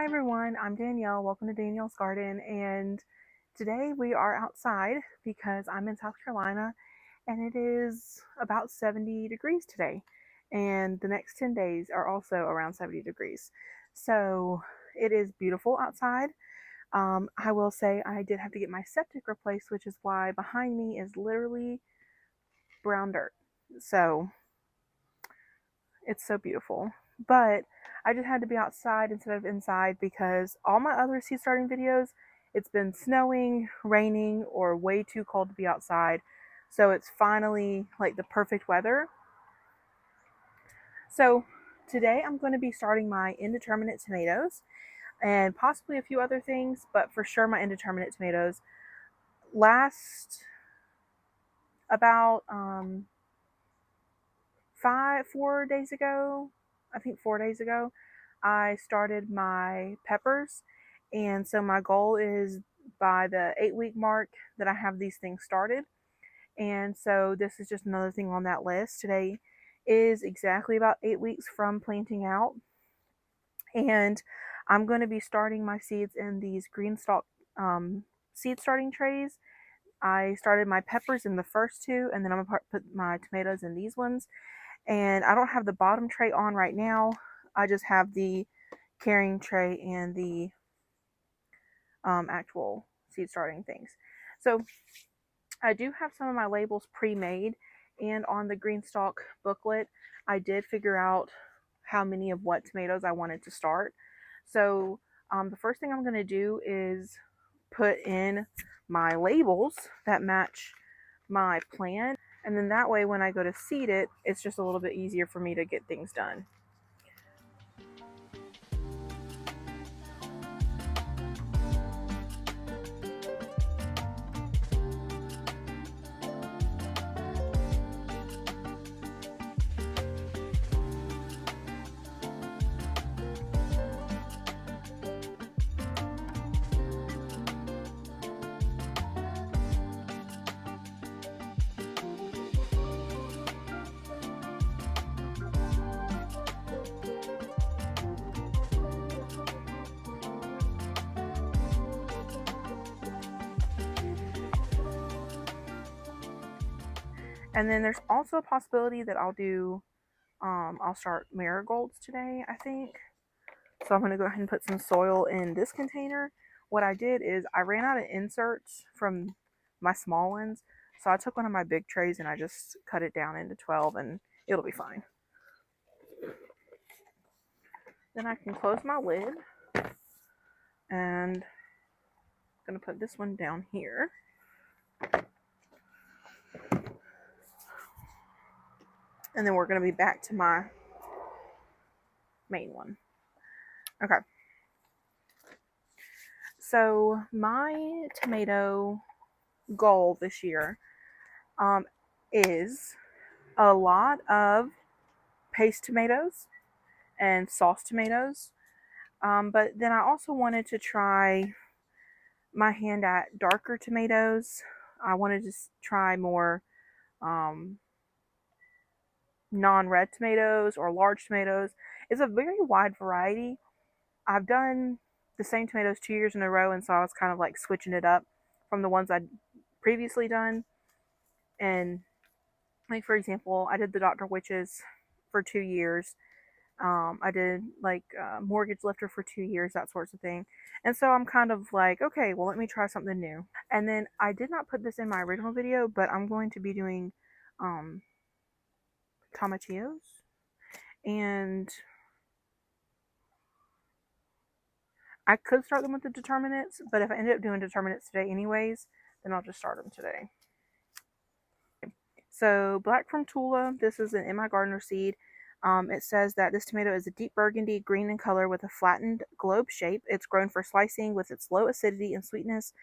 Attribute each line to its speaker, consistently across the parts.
Speaker 1: Hi everyone, I'm Danielle. Welcome to Danielle's Garden, and today we are outside because I'm in South Carolina and it is about 70 degrees today. And the next 10 days are also around 70 degrees. So it is beautiful outside. I will say I did have to get my septic replaced, which is why behind me is literally brown dirt. So it's so beautiful. But I just had to be outside instead of inside because all my other seed starting videos, it's been snowing, raining, or way too cold to be outside. So it's finally like the perfect weather. So today I'm going to be starting my indeterminate tomatoes and possibly a few other things, but for sure my indeterminate tomatoes. Last about 4 days ago, I think 4 days ago, I started my peppers. And so my goal is by the 8 week mark that I have these things started. And so this is just another thing on that list. Today is exactly about 8 weeks from planting out. And I'm going to be starting my seeds in these green stalk seed starting trays. I started my peppers in the first two, and then I'm going to put my tomatoes in these ones. And I don't have the bottom tray on right now. I just have the carrying tray and the actual seed starting things. So I do have some of my labels pre-made, and on the green stalk booklet I did figure out how many of what tomatoes I wanted to start. So the first thing I'm going to do is put in my labels that match my plan, and then that way when I go to seed it, it's just a little bit easier for me to get things done. And then there's also a possibility that I'll start marigolds today, I think. So I'm going to go ahead and put some soil in this container. What I did is I ran out of inserts from my small ones. So I took one of my big trays and I just cut it down into 12 and it'll be fine. Then I can close my lid and I'm going to put this one down here. And then we're going to be back to my main one. Okay. So my tomato goal this year is a lot of paste tomatoes and sauce tomatoes. But then I also wanted to try my hand at darker tomatoes. I wanted to try more um, non-red tomatoes or large tomatoes. It's a very wide variety. I've done the same tomatoes 2 years in a row, and so I was kind of like switching it up from the ones I'd previously done. And like for example, I did the Dr. Witches for 2 years. I did like mortgage lifter for 2 years, that sorts of thing. And so I'm kind of like, okay, well, let me try something new. And then I did not put this in my original video, but I'm going to be doing um, tomatillos. And I could start them with the determinants, but if I end up doing determinants today anyways, then I'll just start them today. So black from Tula, this is an In My Gardener seed. It says that this tomato is a deep burgundy green in color with a flattened globe shape. It's grown for slicing with its low acidity and sweetness.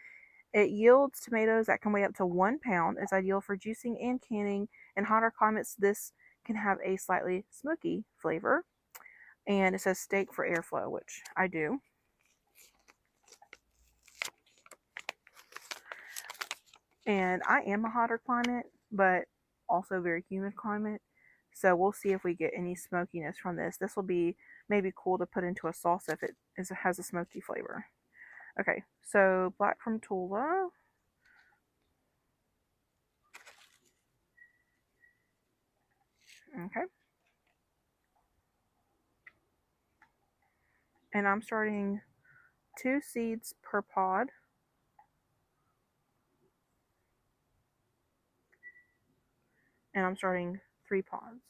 Speaker 1: It yields tomatoes that can weigh up to 1 pound. It's ideal for juicing and canning. In hotter climates, this can have a slightly smoky flavor. And it says steak for airflow, which I do. And I am a hotter climate, but also very humid climate. So we'll see if we get any smokiness from this. This will be maybe cool to put into a salsa if it has a smoky flavor. Okay, so black from Tula. Okay. And I'm starting 2 seeds per pod. And I'm starting 3 pods.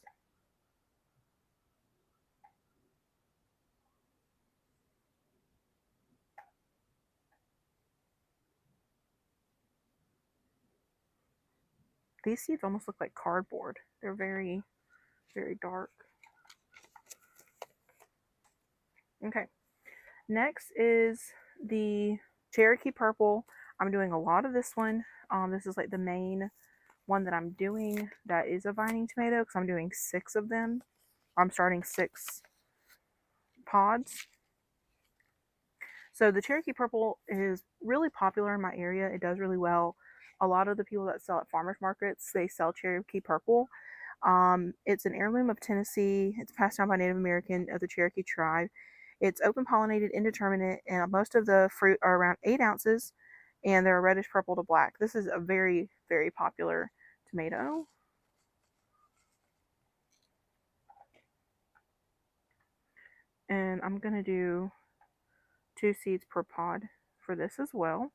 Speaker 1: These seeds almost look like cardboard. They're very, very dark. Okay. Next is the Cherokee Purple. I'm doing a lot of this one. This is like the main one that I'm doing that is a vining tomato because I'm doing 6 of them. I'm starting 6 pods. So the Cherokee Purple is really popular in my area. It does really well. A lot of the people that sell at farmers markets, they sell Cherokee Purple. It's an heirloom of Tennessee. It's passed down by Native American of the Cherokee tribe. It's open pollinated, indeterminate, and most of the fruit are around 8 ounces, and they're reddish purple to black. This is a very, very popular tomato. And I'm going to do 2 seeds per pod for this as well.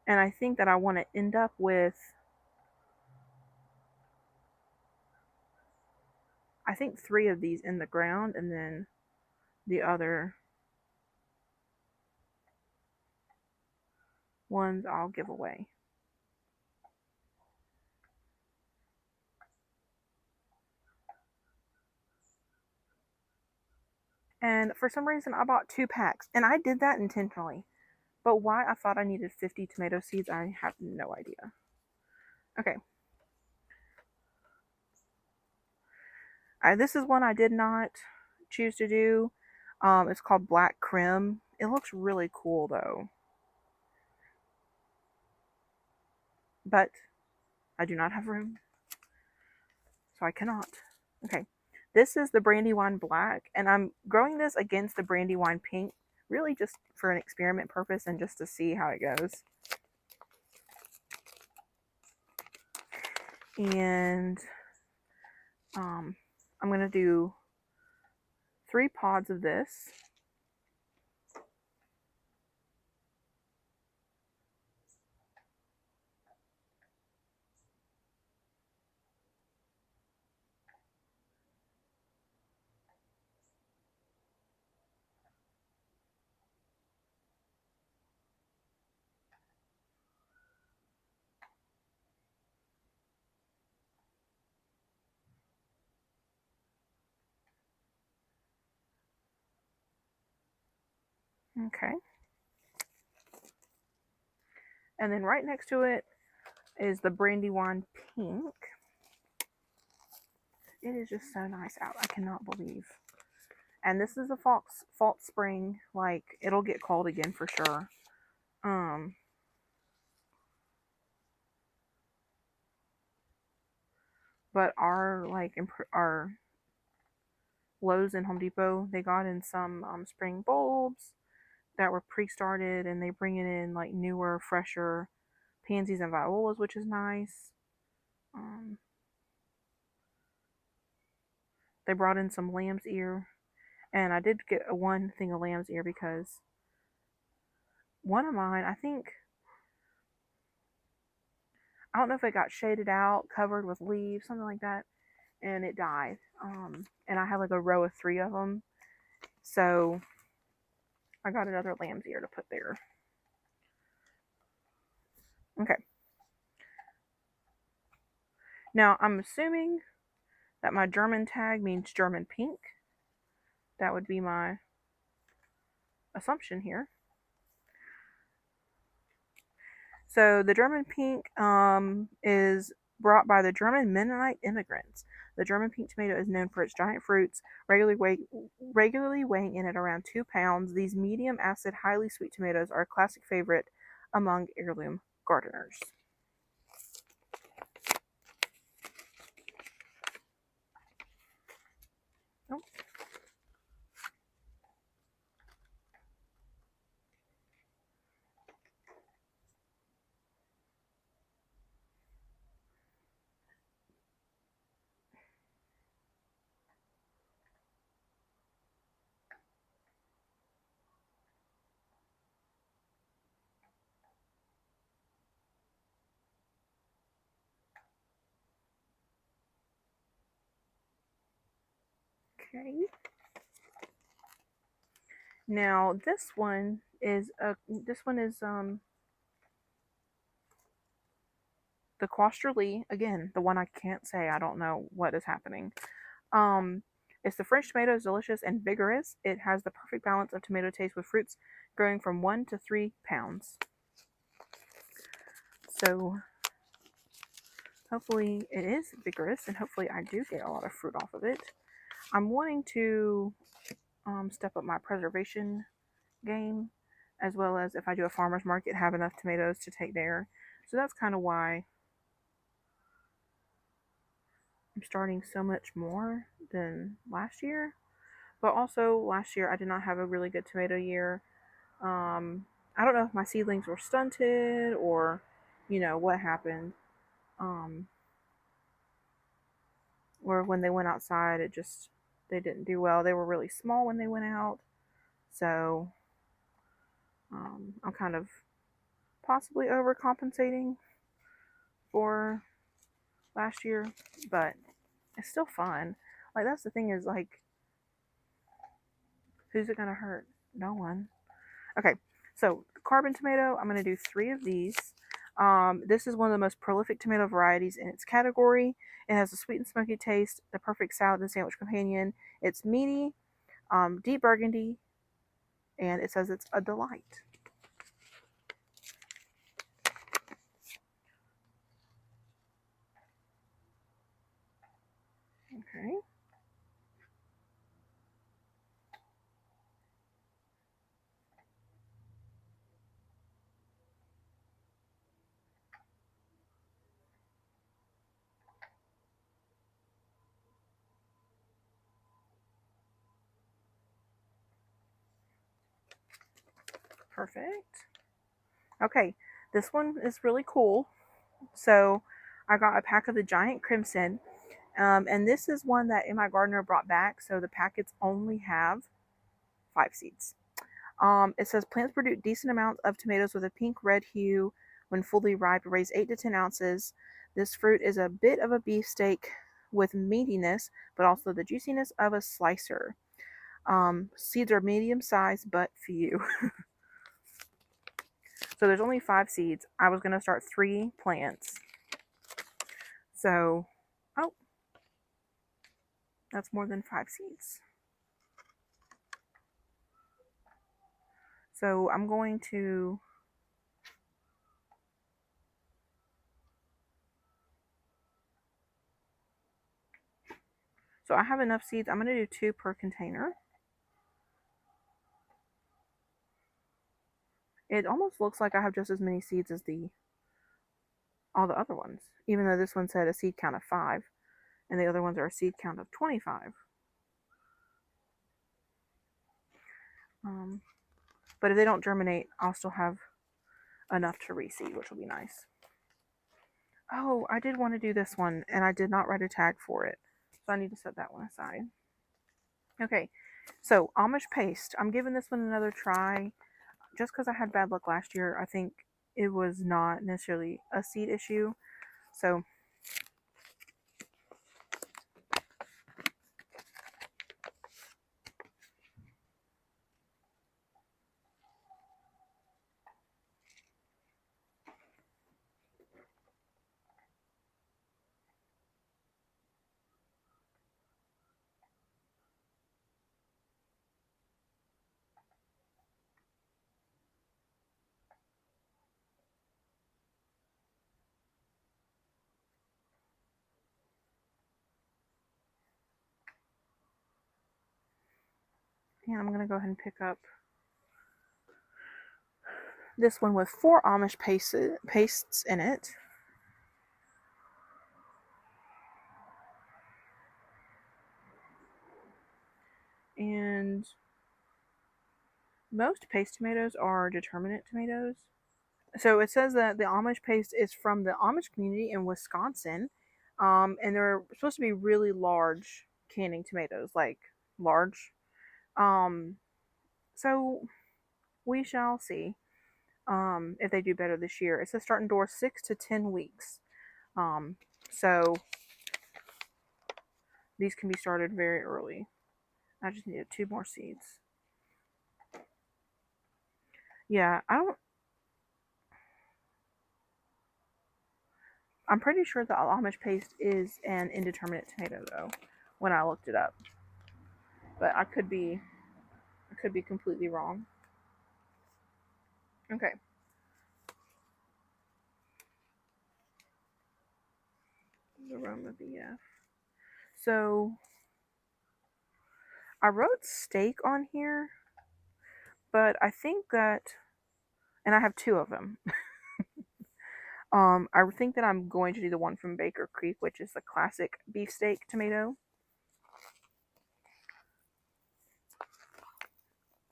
Speaker 1: And I think that I want to end up with, I think 3 of these in the ground, and then the other ones I'll give away. And for some reason, I bought 2 packs, and I did that intentionally. But why I thought I needed 50 tomato seeds, I have no idea. Okay. This is one I did not choose to do. It's called Black Crim. It looks really cool though. But I do not have room. So I cannot. Okay. This is the Brandywine Black, and I'm growing this against the Brandywine Pink, really just for an experiment purpose and just to see how it goes. And I'm going to do 3 pods of this. Okay. And then right next to it is the Brandywine Pink. It is just so nice out. I cannot believe. And this is a false spring. Like, it'll get cold again for sure. But our Lowe's and Home Depot, they got in some spring bulbs that were pre-started, and they bring it in like newer, fresher pansies and violas, which is nice. They brought in some lamb's ear, and I did get one thing of lamb's ear because one of mine, I don't know if it got shaded out, covered with leaves, something like that, and it died. And I had like a row of 3 of them, so I got another lamb's ear to put there. Okay. Now I'm assuming that my German tag means German pink. That would be my assumption here. So the German pink is brought by the German Mennonite immigrants. The German pink tomato is known for its giant fruits, regularly weighing in at around 2 pounds. These medium acid, highly sweet tomatoes are a classic favorite among heirloom gardeners. Oh, okay. Now this one is the Quasterly, again, the one I can't say. I don't know what is happening. Um, it's the French tomato is delicious and vigorous. It has the perfect balance of tomato taste with fruits growing from 1 to 3 pounds. So hopefully it is vigorous, and hopefully I do get a lot of fruit off of it. I'm wanting to step up my preservation game, as well as if I do a farmer's market, have enough tomatoes to take there. So that's kind of why I'm starting so much more than last year. But also last year I did not have a really good tomato year. I don't know if my seedlings were stunted or, what happened. Um, or when they went outside, they didn't do well. They were really small when they went out. So I'm kind of possibly overcompensating for last year, but it's still fun. Like, that's the thing is, like, who's it gonna hurt? No one. Okay, so carbon tomato, I'm gonna do 3 of these. This is one of the most prolific tomato varieties in its category. It has a sweet and smoky taste, the perfect salad and sandwich companion. It's meaty, deep burgundy, and it says it's a delight. Okay. Perfect. Okay, this one is really cool. So I got a pack of the giant crimson, and this is one that my gardener brought back. So the packets only have 5 seeds. It says plants produce decent amounts of tomatoes with a pink red hue when fully ripe, raise 8 to 10 ounces. This fruit is a bit of a beefsteak with meatiness, but also the juiciness of a slicer. Seeds are medium sized but few. So there's only 5 seeds. I was going to start 3 plants. So, oh, that's more than 5 seeds. So I'm going to so I have enough seeds. I'm going to do 2 per container. It almost looks like I have just as many seeds as all the other ones, even though this one said a seed count of 5 and the other ones are a seed count of 25. Um, but if they don't germinate, I'll still have enough to reseed, which will be nice. Oh, I did want to do this one, and I did not write a tag for it, so I need to set that one aside. Okay, so Amish paste. I'm giving this one another try. Just because I had bad luck last year, I think it was not necessarily a seed issue. So And I'm going to go ahead and pick up this one with 4 Amish pastes in it. And most paste tomatoes are determinate tomatoes. So it says that the Amish paste is from the Amish community in Wisconsin. And they're supposed to be really large canning tomatoes, like large. Um, so we shall see if they do better this year. It says start indoors 6 to 10 weeks. Um, so these can be started very early. I just needed 2 more seeds. Yeah, I'm pretty sure the Amish paste is an indeterminate tomato though, when I looked it up. But I could be completely wrong. Okay. The Roma BF. So I wrote steak on here, but I think that, and I have 2 of them. I think that I'm going to do the one from Baker Creek, which is the classic beefsteak tomato.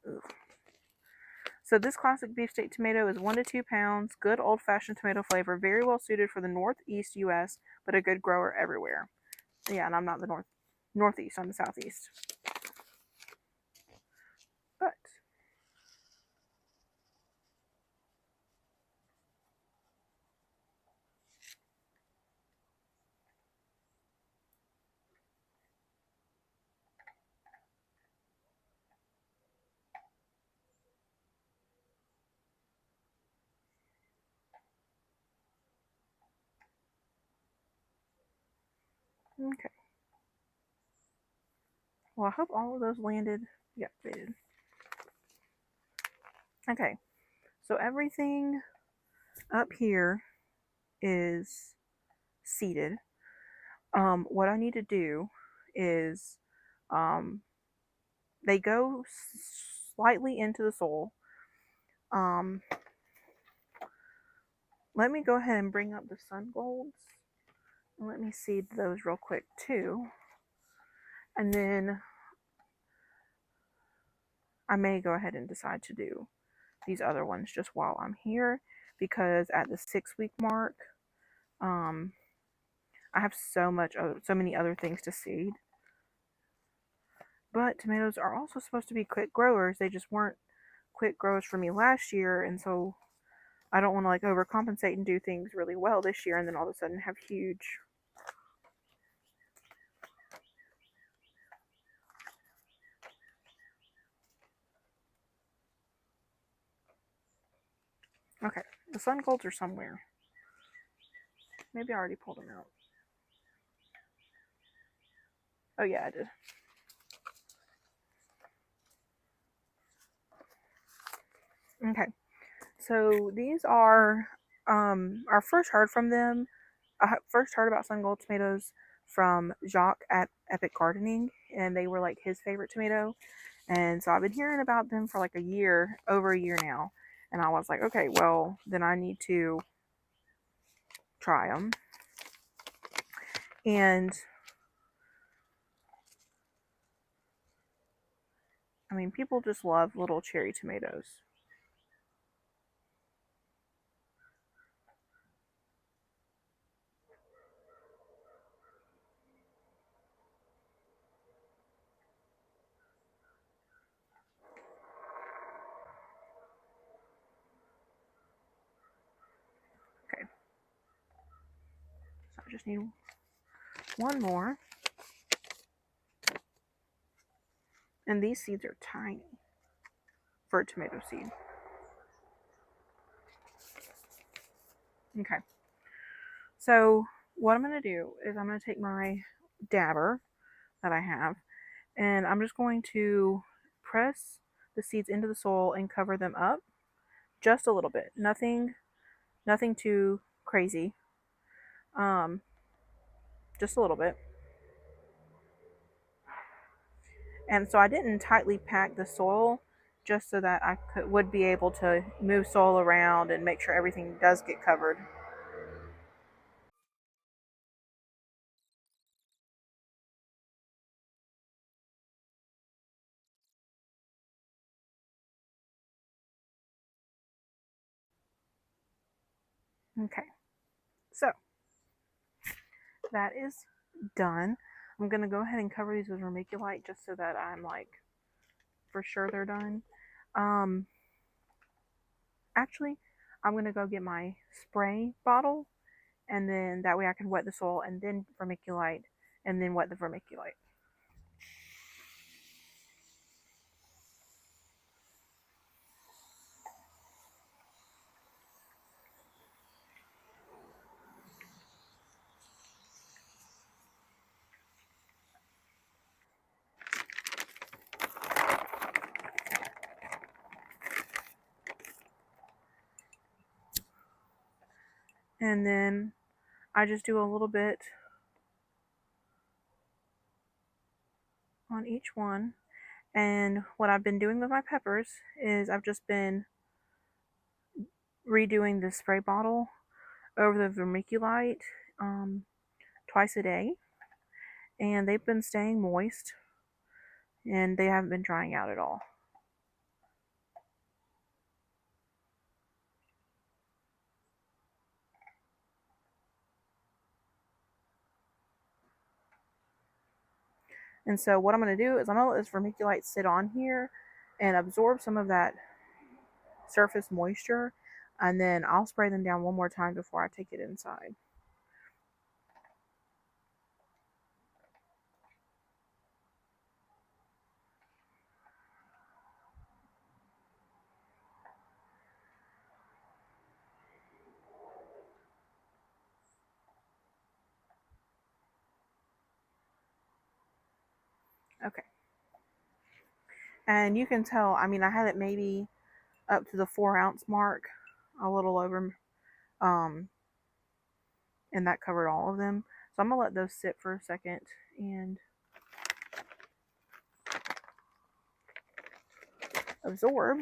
Speaker 1: Ugh. So this classic beefsteak tomato is 1 to 2 pounds, good old-fashioned tomato flavor, very well suited for the northeast U.S., but a good grower everywhere. Yeah, and I'm not the northeast, I'm the southeast. But okay. Well, I hope all of those landed. Yeah, they did. Okay. So everything up here is seated. What I need to do is they go slightly into the soil. Um, let me go ahead and bring up the sun golds. And let me seed those real quick too. And then I may go ahead and decide to do these other ones just while I'm here, because at the 6-week mark, um, I have so many other things to seed. But tomatoes are also supposed to be quick growers. They just weren't quick growers for me last year, and so I don't want to like overcompensate and do things really well this year and then all of a sudden have huge. Okay, the sun golds are somewhere. Maybe I already pulled them out. Oh yeah, I did. Okay, so these are our first heard from them. I first heard about sun gold tomatoes from Jacques at Epic Gardening, and they were like his favorite tomato. And so I've been hearing about them for like over a year now. And I was like, okay, well, then I need to try them. And I mean, people just love little cherry tomatoes. Okay, so I just need one more. And these seeds are tiny for a tomato seed. Okay, so what I'm going to do is I'm going to take my dabber that I have, and I'm just going to press the seeds into the soil and cover them up just a little bit. Nothing too crazy. Um, just a little bit. And so I didn't tightly pack the soil just so that would be able to move soil around and make sure everything does get covered. Okay, so that is done. I'm going to go ahead and cover these with vermiculite just so that I'm like for sure they're done. Um, Actually, I'm going to go get my spray bottle, and then that way I can wet the soil and then vermiculite and then wet the vermiculite. And then I just do a little bit on each one. And what I've been doing with my peppers is I've just been redoing the spray bottle over the vermiculite um, twice a day, and they've been staying moist and they haven't been drying out at all. And so what I'm going to do is I'm going to let this vermiculite sit on here and absorb some of that surface moisture, and then I'll spray them down one more time before I take it inside. Okay. And you can tell, I mean, I had it maybe up to the 4 ounce mark, a little over, um, and that covered all of them. So I'm gonna let those sit for a second and absorb.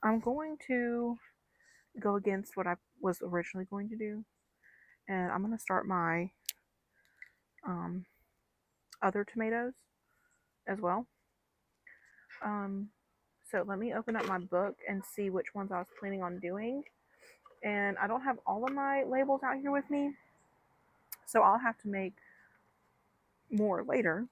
Speaker 1: I'm going to go against what I was originally going to do, and I'm gonna start my um, other tomatoes as well. Um, so let me open up my book and see which ones I was planning on doing. And I don't have all of my labels out here with me, so I'll have to make more later.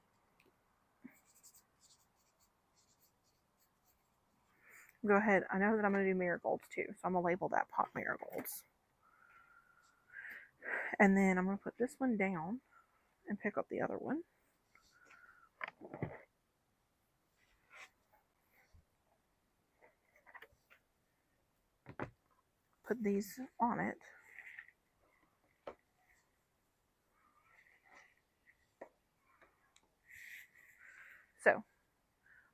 Speaker 1: Go ahead. I know that I'm going to do marigolds too, so I'm going to label that pot marigolds. And then I'm going to put this one down and pick up the other one. Put these on it. So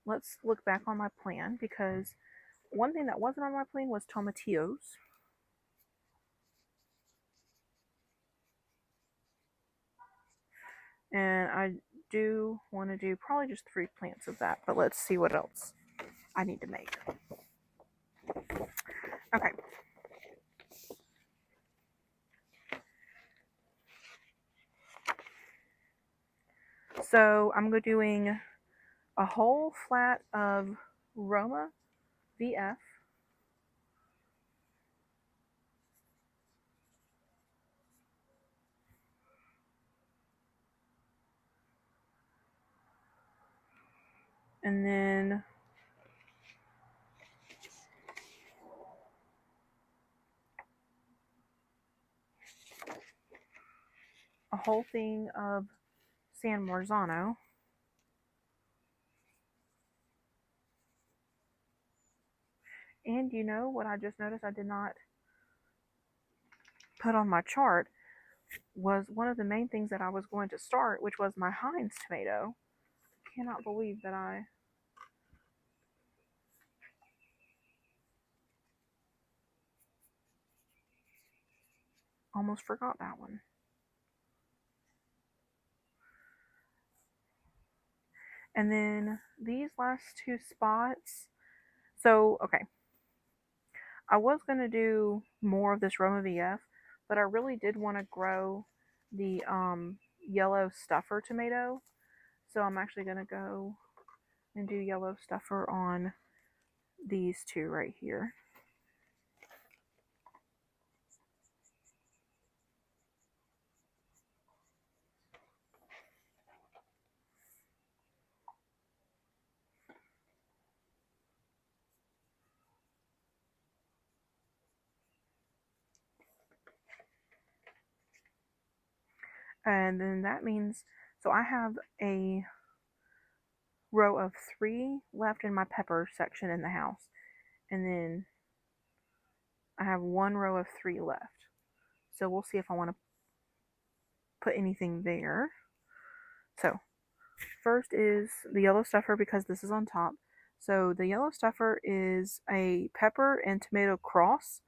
Speaker 1: let's look back on my plan, because one thing that wasn't on my plan was tomatillos. And I do want to do probably just 3 plants of that, but let's see what else I need to make. Okay. So I'm doing a whole flat of Roma VF. And then a whole thing of San Marzano. And you know what I just noticed I did not put on my chart was one of the main things that I was going to start, which was my Heinz tomato. I cannot believe that I almost forgot that one. And then these last two spots. So, okay, I was going to do more of this Roma VF, but I really did want to grow the yellow stuffer tomato. So I'm actually going to go and do yellow stuffer on these two right here. And then that means, so I have a row of 3 left in my pepper section in the house. And then I have 1 row of 3 left. So we'll see if I want to put anything there. So first is the yellow stuffer because this is on top. So the yellow stuffer is a pepper and tomato cross.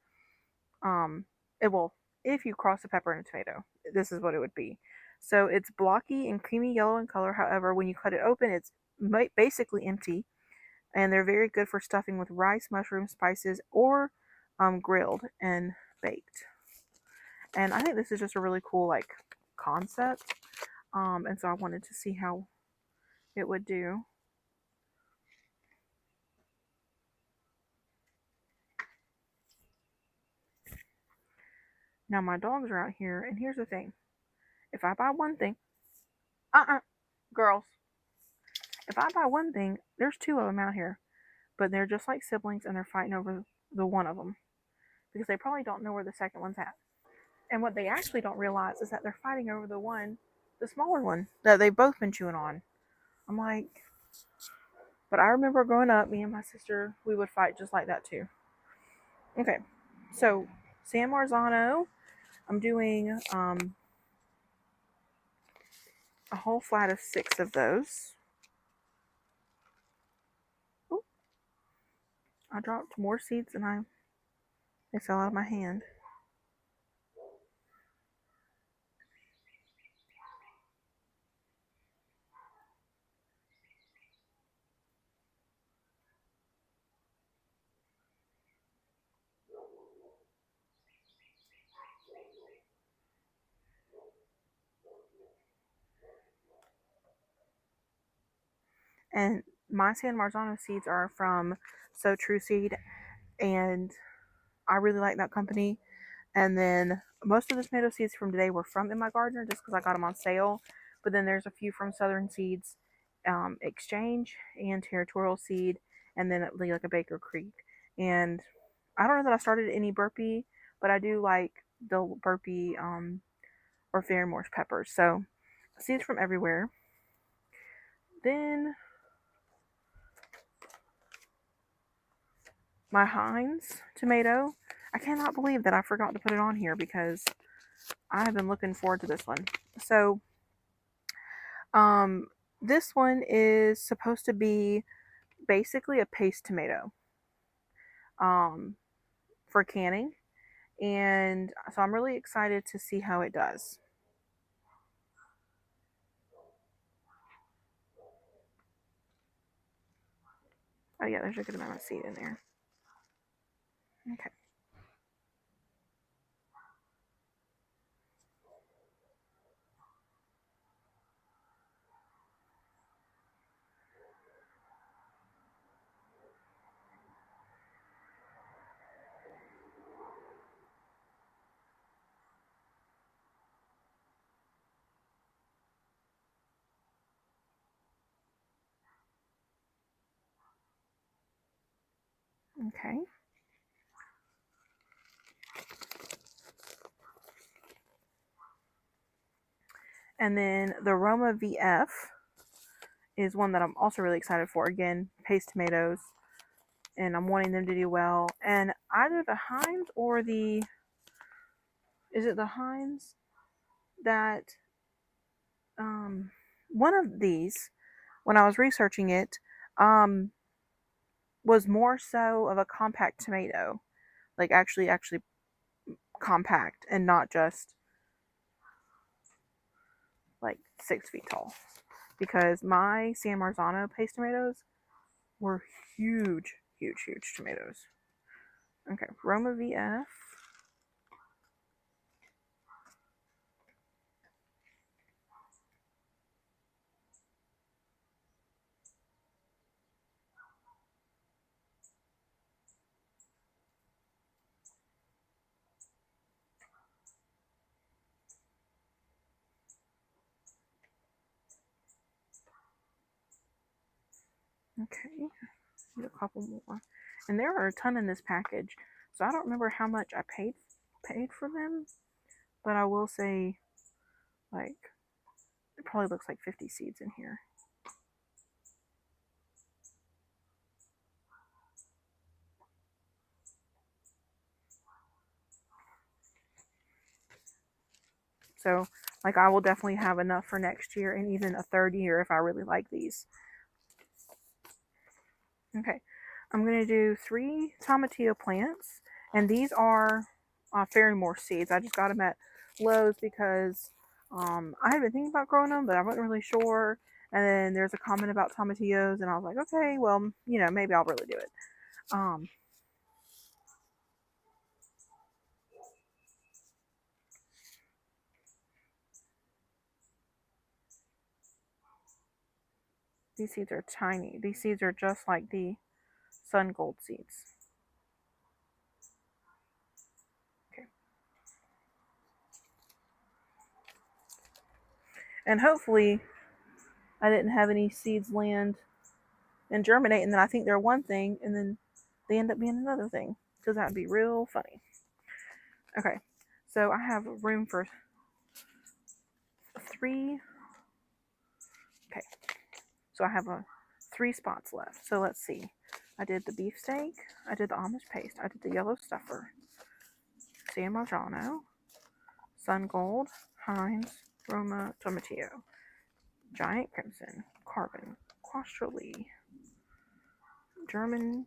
Speaker 1: It will, if you cross a pepper and a tomato, this is what it would be. So it's blocky and creamy yellow in color. However, when you cut it open, it's basically empty, and they're very good for stuffing with rice, mushrooms, spices, or grilled and baked. And I think this is just a really cool like concept. And so I wanted to see how it would do. Now my dogs are out here, and here's the thing: if I buy one thing, girls, if I buy one thing, there's 2 of them out here, but they're just like siblings, and they're fighting over the one of them because they probably don't know where the second one's at. And what they actually don't realize is that they're fighting over the smaller one that they've both been chewing on. I'm like, but I remember growing up, me and my sister, we would fight just like that too. Okay, so San Marzano, I'm doing a whole flat of 6 of those. Ooh, I dropped more seeds than they fell out of my hand. And my San Marzano seeds are from So True Seed, and I really like that company. And then most of the tomato seeds from today were from In My Gardener just because I got them on sale. But then there's a few from Southern Seeds Exchange and Territorial Seed, and then like a Baker Creek. And I don't know that I started any burpee, but I do like the burpee or Ferrymore's peppers. So seeds from everywhere. Then my Heinz tomato. I cannot believe that I forgot to put it on here because I have been looking forward to this one. So, this one is supposed to be basically a paste tomato, um, for canning, and so I'm really excited to see how it does. Oh yeah, there's a good amount of seed in there. Okay. Okay. And then the Roma VF is one that I'm also really excited for. Again, paste tomatoes, and I'm wanting them to do well. And either the Heinz or the, is it the Heinz that one of these, when I was researching it, um was more so of a compact tomato, like actually compact and not just like 6 feet tall. because my San Marzano paste tomatoes were huge, huge, huge tomatoes. Okay, Roma VF. Okay, need a couple more. And there are a ton in this package. So I don't remember how much I paid for them, but I will say like it probably looks like 50 seeds in here. So like I will definitely have enough for next year and even a third year if I really like these. Okay, I'm going to do 3 tomatillo plants, and these are Ferrymore seeds. I just got them at Lowe's because I had been thinking about growing them, but I wasn't really sure. And then there's a comment about tomatillos, and I was like, okay, well, maybe I'll really do it. Um, these seeds are tiny. These seeds are just like the sun gold seeds. Okay. And hopefully I didn't have any seeds land and germinate, and then I think they're one thing, and then they end up being another thing, because that'd be real funny. Okay, so I have room for 3. Okay, so I have 3 spots left. So let's see. I did the beefsteak, I did the Amish paste, I did the yellow stuffer, San Marzano, Sun Gold, Heinz, Roma Tomatillo, Giant Crimson, Carbon, Quastroli, German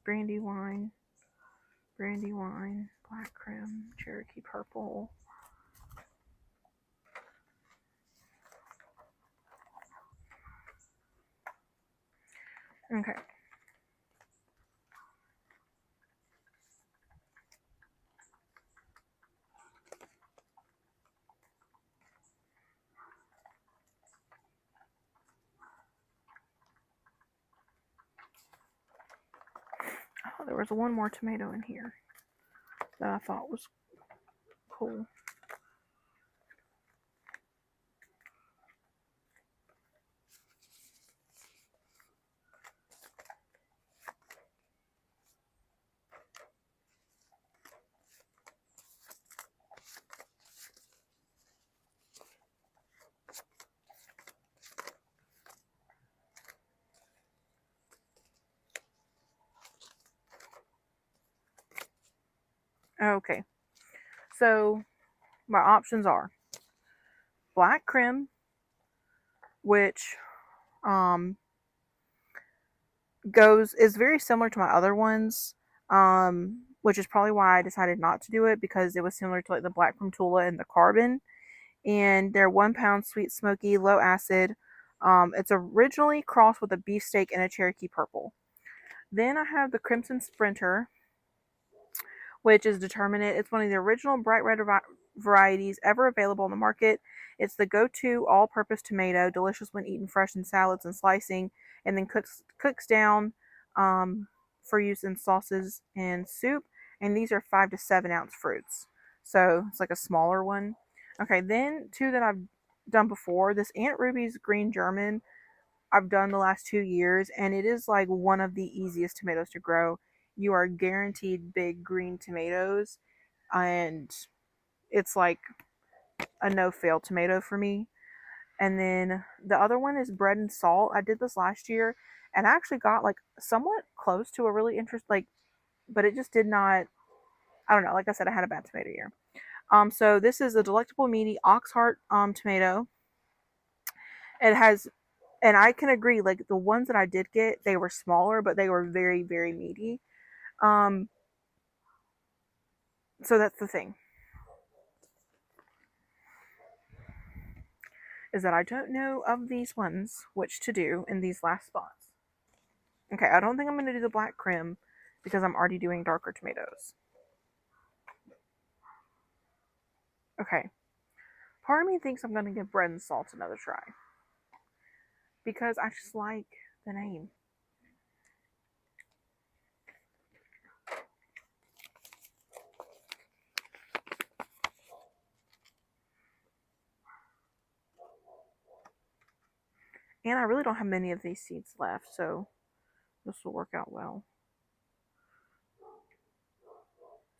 Speaker 1: Brandywine, Black Crim, Cherokee Purple. Okay. Oh, there was one more tomato in here that I thought was cool. Okay, so my options are Black Crim, which um is very similar to my other ones, which is probably why I decided not to do it, because it was similar to like the Black Crim Tula and the Carbon, and they're 1 pound sweet, smoky, low acid. It's originally crossed with a beefsteak and a Cherokee Purple. Then I have the Crimson Sprinter, which is determinate. It's one of the original bright red varieties ever available on the market. It's the go-to all-purpose tomato, delicious when eaten fresh in salads and slicing, and then cooks down for use in sauces and soup. And these are 5 to 7 ounce fruits, so it's like a smaller one. Okay, then 2 that I've done before. This Aunt Ruby's Green German I've done the last 2 years, and it is like one of the easiest tomatoes to grow. You are guaranteed big green tomatoes, and it's like a no fail tomato for me. And then the other one is Bread and Salt. I did this last year, and I actually got like somewhat close to a really but it just did not. I don't know. Like I said, I had a bad tomato year. So this is a delectable meaty ox heart tomato. It has, and I can agree, like the ones that I did get, they were smaller, but they were very, very meaty. Um, so that's the thing. is that I don't know of these ones which to do in these last spots. Okay, I don't think I'm going to do the black creme because I'm already doing darker tomatoes. Okay, part of me thinks I'm going to give bread and salt another try because I just like the name. And I really don't have many of these seeds left, so this will work out well.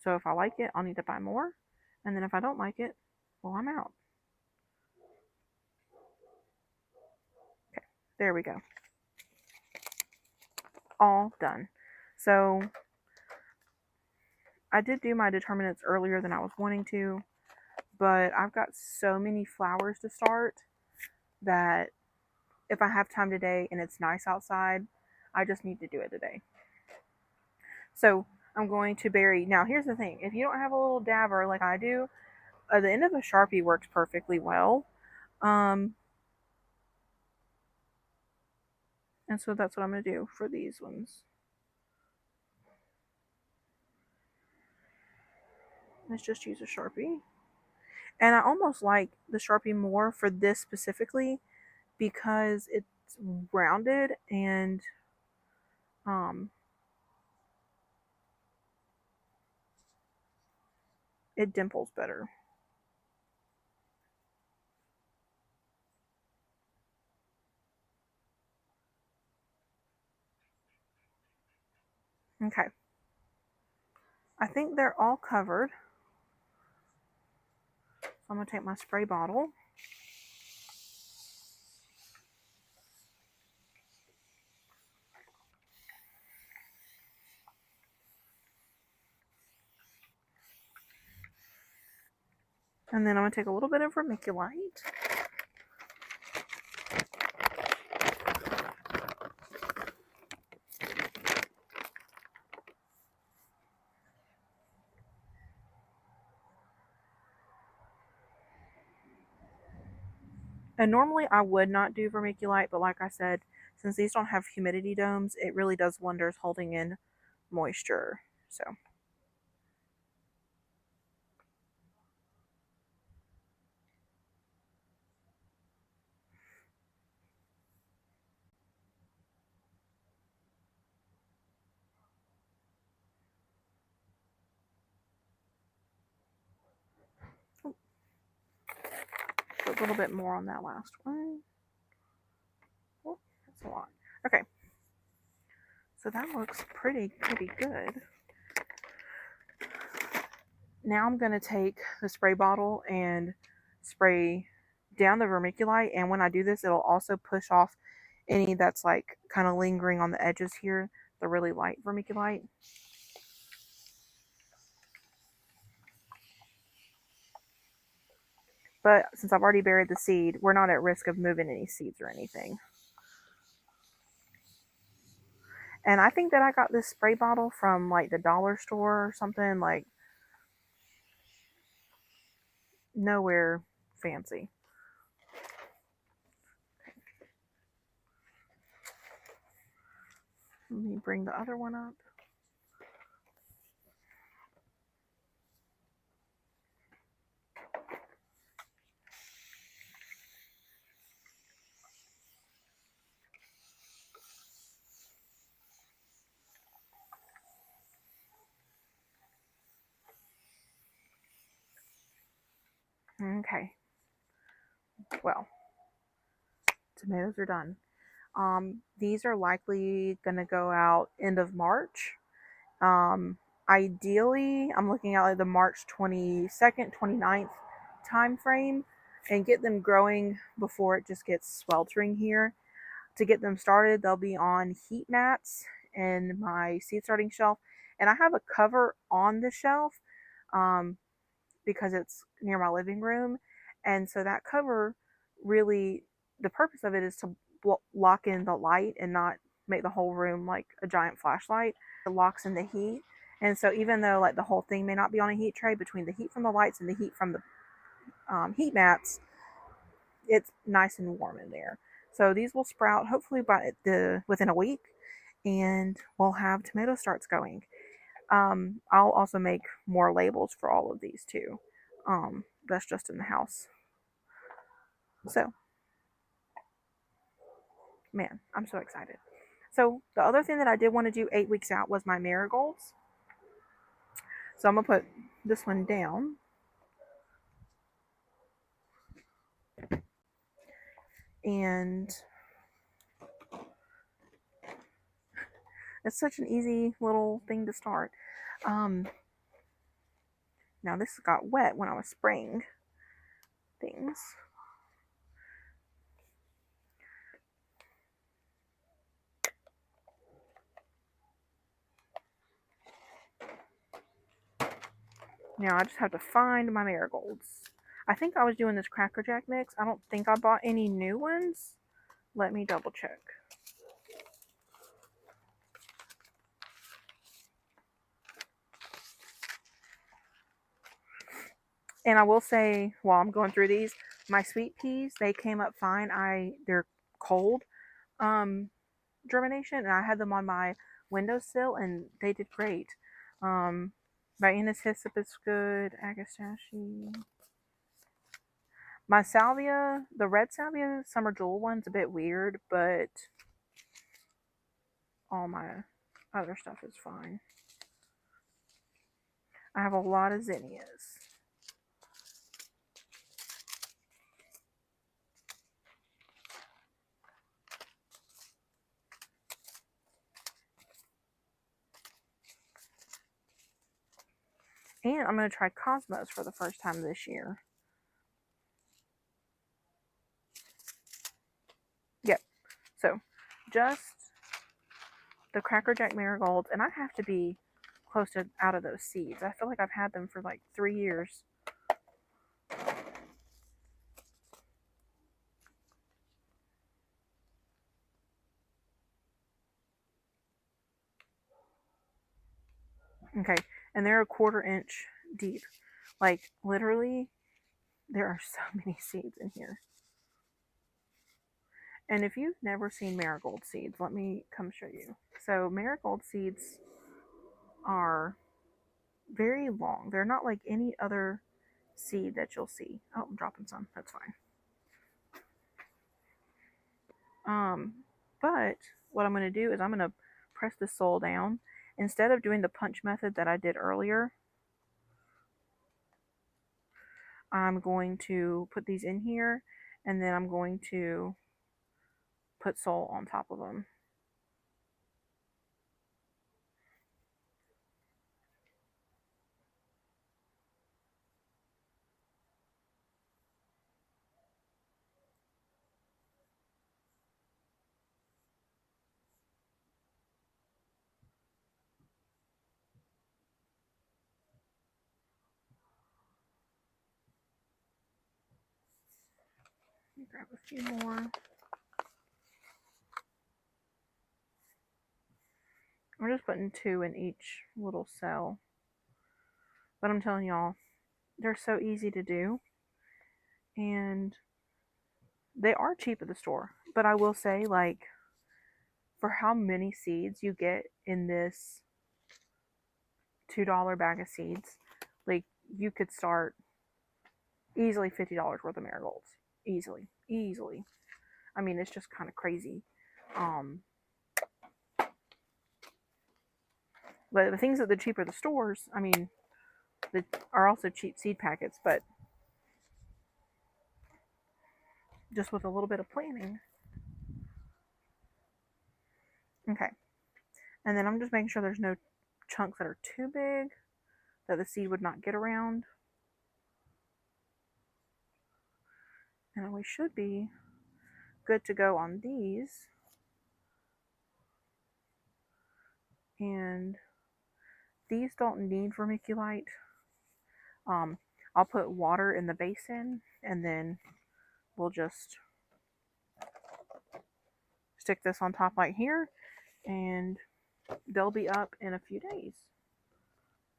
Speaker 1: So if I like it, I'll need to buy more. And then if I don't like it, well, I'm out. Okay, there we go. All done. So I did do my determinants earlier than I was wanting to, but I've got so many flowers to start that if I have time today and it's nice outside, I just need to do it today. So I'm going to bury. Now, here's the thing: if you don't have a little dabber like I do, the end of a Sharpie works perfectly well. And so that's what I'm going to do for these ones. Let's just use a Sharpie. And I almost like the Sharpie more for this specifically because it's rounded and it dimples better. Okay. I think they're all covered. So I'm going to take my spray bottle. And then I'm going to take a little bit of vermiculite. And normally I would not do vermiculite, but like I said, since these don't have humidity domes, it really does wonders holding in moisture. So a little bit more on that last one. Oh, that's a lot. Okay. So that looks pretty good. Now I'm going to take the spray bottle and spray down the vermiculite. And when I do this, it'll also push off any that's like kind of lingering on the edges here, the really light vermiculite. But since I've already buried the seed, we're not at risk of moving any seeds or anything. And I think that I got this spray bottle from like the dollar store or something, like nowhere fancy. Let me bring the other one up. Okay. Well, tomatoes are done. These are likely going to go out end of March. Ideally, I'm looking at like the March 22nd, 29th time frame and get them growing before it just gets sweltering here. To get them started, they'll be on heat mats in my seed starting shelf. And I have a cover on the shelf um, because it's near my living room. And so that cover really, the purpose of it is to lock in the light and not make the whole room like a giant flashlight. It locks in the heat. And so even though like the whole thing may not be on a heat tray, between the heat from the lights and the heat from the heat mats, it's nice and warm in there. So these will sprout hopefully by the within a week, and we'll have tomato starts going. I'll also make more labels for all of these too. That's just in the house. So, man, I'm so excited. So the other thing that I did want to do 8 weeks out was my marigolds. So I'm gonna put this one down. And it's such an easy little thing to start. Um, Now this got wet when I was spraying things. Now I just have to find my marigolds. I think I was doing this Cracker Jack mix. I don't think I bought any new ones. Let me double check. And I will say, while I'm going through these, my sweet peas, they came up fine. They're cold germination, and I had them on my windowsill, and they did great. My Anise hyssop is good. Agastache. My salvia, the red salvia summer jewel one's a bit weird, but all my other stuff is fine. I have a lot of zinnias. And I'm going to try Cosmos for the first time this year. Yep. So, just the Cracker Jack marigolds, and I have to be close to out of those seeds. I feel like I've had them for like 3 years. Okay, and they're a 1/4 inch deep. Like, literally, there are so many seeds in here. And if you've never seen marigold seeds, let me come show you. So, marigold seeds are very long. They're not like any other seed that you'll see. Oh, I'm dropping some. That's fine. But what I'm going to do is I'm going to press the sole down. Instead of doing the punch method that I did earlier, I'm going to put these in here, and then I'm going to put sole on top of them. Grab a few more. I'm just putting 2 in each little cell. But I'm telling y'all, they're so easy to do. And they are cheap at the store. But I will say, like, for how many seeds you get in this $2 bag of seeds, like, you could start easily $50 worth of marigolds. Easily. I mean, it's just kind of crazy. But the things that the cheaper the stores, I mean, that are also cheap seed packets, but just with a little bit of planning. Okay. And then I'm just making sure there's no chunks that are too big that the seed would not get around. And we should be good to go on these. And these don't need vermiculite. I'll put water in the basin, and then we'll just stick this on top right here, and they'll be up in a few days.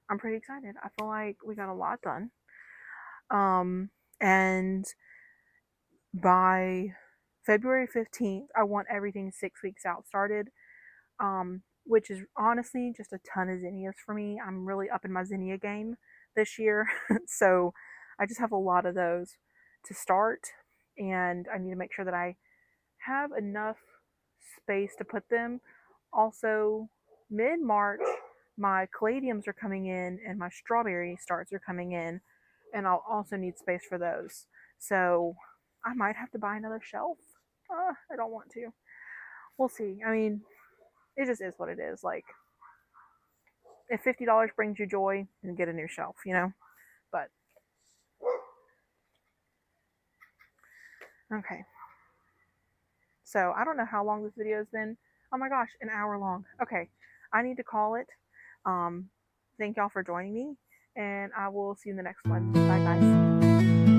Speaker 1: I'm pretty excited. I feel like we got a lot done. And by February 15th, I want everything 6 weeks out started, which is honestly just a ton of zinnias for me. I'm really up in my zinnia game this year. So I just have a lot of those to start, and I need to make sure that I have enough space to put them. Also, mid March, my caladiums are coming in and my strawberry starts are coming in, and I'll also need space for those. So I might have to buy another shelf. I don't want to. We'll see. I mean, it just is what it is. Like, if $50 brings you joy, then get a new shelf, you know? But, okay. So, I don't know how long this video has been. Oh my gosh, an hour long. Okay. I need to call it. Um, Thank y'all for joining me, and I will see you in the next one. Bye, guys.